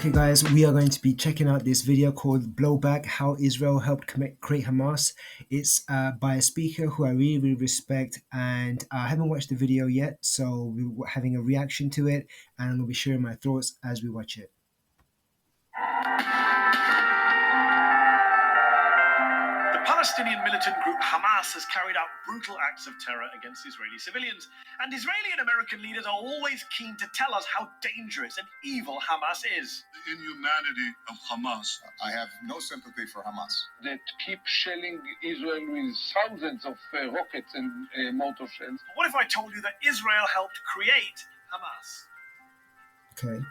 Okay guys, we are going to be checking out this video called Blowback, How Israel Helped Create Hamas. It's by a speaker who I really respect, and I haven't watched the video yet, so we're having a reaction to it and I'll be sharing my thoughts as we watch it. The Palestinian militant group Hamas has carried out brutal acts of terror against Israeli civilians, and Israeli and American leaders are always keen to tell us how dangerous and evil Hamas is. The inhumanity of Hamas. I have no sympathy for Hamas. That keep shelling Israel with thousands of rockets and mortar shells. But what if I told you that Israel helped create Hamas? Okay.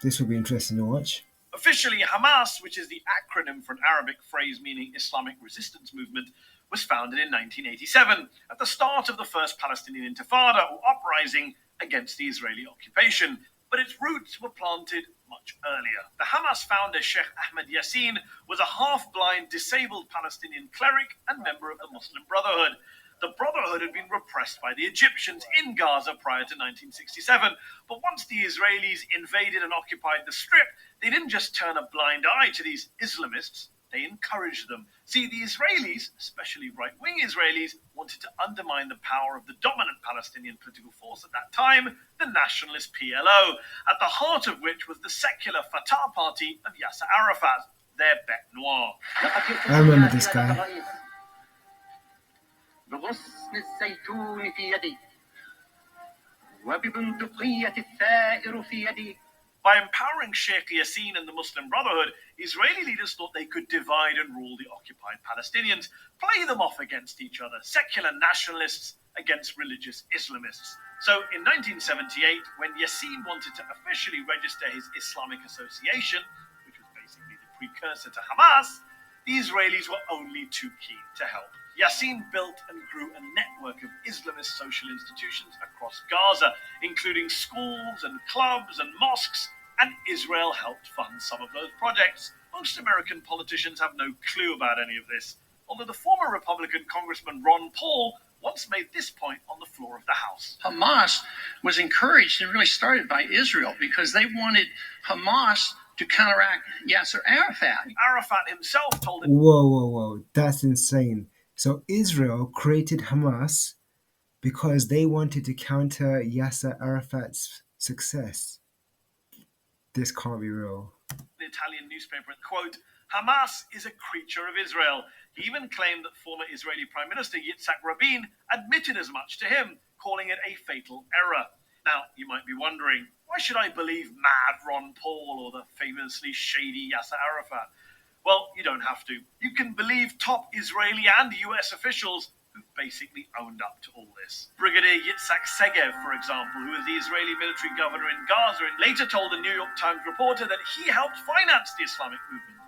This will be interesting to watch. Officially, Hamas, which is the acronym for an Arabic phrase meaning Islamic Resistance Movement, was founded in 1987 at the start of the first Palestinian Intifada, or uprising against the Israeli occupation. But its roots were planted much earlier. The Hamas founder, Sheikh Ahmed Yassin, was a half-blind, disabled Palestinian cleric and member of the Muslim Brotherhood. The Brotherhood had been repressed by the Egyptians in Gaza prior to 1967. But once the Israelis invaded and occupied the Strip, they didn't just turn a blind eye to these Islamists, they encouraged them. See, the Israelis, especially right-wing Israelis, wanted to undermine the power of the dominant Palestinian political force at that time, the nationalist PLO, at the heart of which was the secular Fatah party of Yasser Arafat, their bête noire. I remember this guy. بغصن الزيتون في يدي وببندقية الثائر في يدي. By empowering Sheikh Yassin and the Muslim Brotherhood, Israeli leaders thought they could divide and rule the occupied Palestinians, play them off against each other, secular nationalists against religious Islamists. So in 1978, when Yassin wanted to officially register his Islamic Association, which was basically the precursor to Hamas, the Israelis were only too keen to help. Yassin built and grew a network of Islamist social institutions across Gaza, including schools and clubs and mosques, and Israel helped fund some of those projects. Most American politicians have no clue about any of this, although the former Republican Congressman Ron Paul once made this point on the floor of the House. Hamas was encouraged and really started by Israel because they wanted Hamas to counteract Yasser Arafat. Arafat himself told him, Whoa, that's insane. So Israel created Hamas because they wanted to counter Yasser Arafat's success. This can't be real. The Italian newspaper, quote, Hamas is a creature of Israel. He even claimed that former Israeli Prime Minister Yitzhak Rabin admitted as much to him, calling it a fatal error. Now, you might be wondering, why should I believe mad Ron Paul or the famously shady Yasser Arafat? Well, you don't have to. You can believe top Israeli and US officials who've basically owned up to all this. Brigadier Yitzhak Segev, for example, who was the Israeli military governor in Gaza, and later told a New York Times reporter that he helped finance the Islamic movement.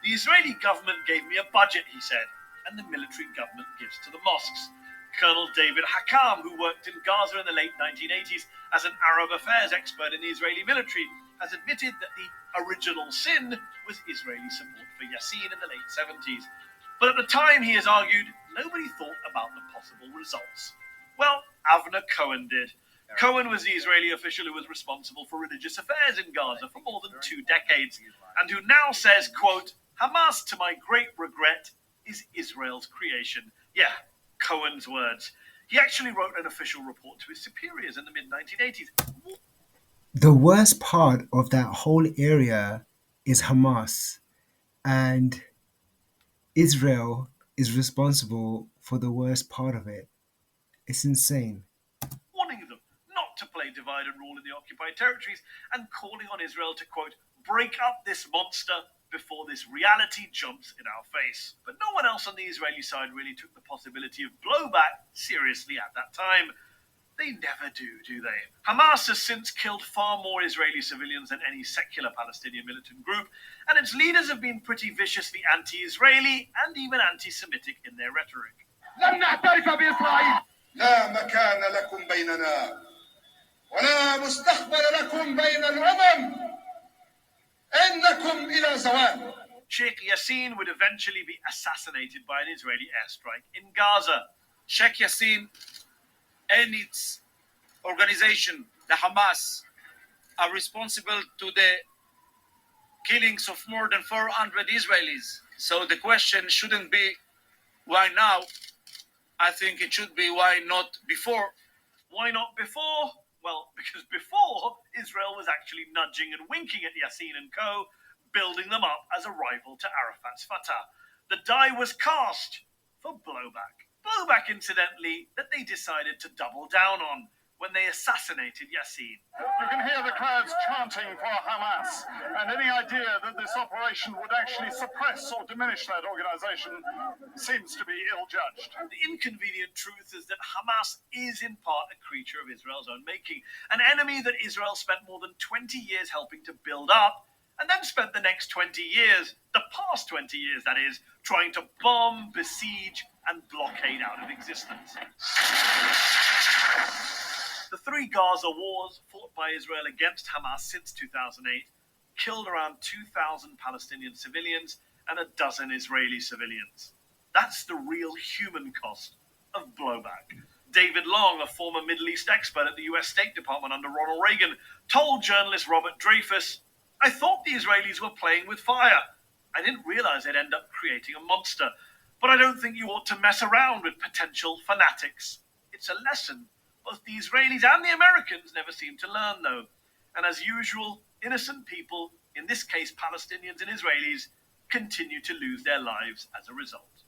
The Israeli government gave me a budget, he said, and the military government gives to the mosques. Colonel David Hakam, who worked in Gaza in the late 1980s as an Arab affairs expert in the Israeli military, has admitted that the original sin was Israeli support for Yassin in the late 70s. But at the time, he has argued, nobody thought about the possible results. Well, Avner Cohen did. Cohen was the Israeli official who was responsible for religious affairs in Gaza for more than 2 decades, and who now says, quote, Hamas, to my great regret, is Israel's creation. Yeah, Cohen's words. He actually wrote an official report to his superiors in the mid-1980s. The worst part of that whole area is Hamas, and Israel is responsible for the worst part of it. It's insane. Warning them not to play divide and rule in the occupied territories, and calling on Israel to, quote, break up this monster before this reality jumps in our face. But no one else on the Israeli side really took the possibility of blowback seriously at that time. They never do they? Hamas has since killed far more Israeli civilians than any secular Palestinian militant group, and its leaders have been pretty viciously anti-Israeli and even anti-Semitic in their rhetoric. لن نعترف بإسرائيل. لا مكان لكم بيننا ولا مستقبل لكم بين الأمم إنكم إلى زوال. Sheikh Yassin would eventually be assassinated by an Israeli airstrike in Gaza. Sheikh Yassin and its organization the Hamas are responsible to the killings of more than 400 Israelis. So the question shouldn't be why now. I think it should be why not before. Why not before? Well, because before, Israel was actually nudging and winking at Yassin and co., building them up as a rival to Arafat's Fatah. The die was cast for Blowback. Blowback, incidentally, that they decided to double down on when they assassinated Yassin. You can hear the crowds chanting for Hamas, and any idea that this operation would actually suppress or diminish that organization seems to be ill-judged. The inconvenient truth is that Hamas is in part a creature of Israel's own making, an enemy that Israel spent more than 20 years helping to build up, and then spent the next 20 years, the past 20 years that is, trying to bomb, besiege, and blockade out of existence. The three Gaza wars fought by Israel against Hamas since 2008 killed around 2,000 Palestinian civilians and a dozen Israeli civilians. That's the real human cost of Blowback. David Long, a former Middle East expert at the US State Department under Ronald Reagan, told journalist Robert Dreyfus, "I thought the Israelis were playing with fire. I didn't realize they'd end up creating a monster. But I don't think you ought to mess around with potential fanatics. It's a lesson both the Israelis and the Americans never seem to learn, though. And as usual, innocent people, in this case Palestinians and Israelis, continue to lose their lives as a result."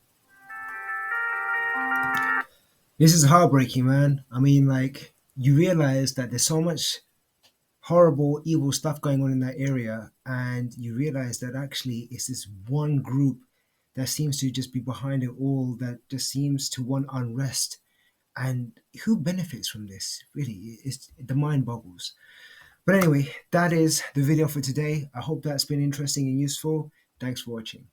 This is heartbreaking, man. I mean, like, you realize that there's so much horrible, evil stuff going on in that area, and you realize that actually it's this one group that seems to just be behind it all, that just seems to want unrest. And who benefits from this? Really, the mind boggles. But anyway, that is the video for today. I hope that's been interesting and useful. Thanks for watching.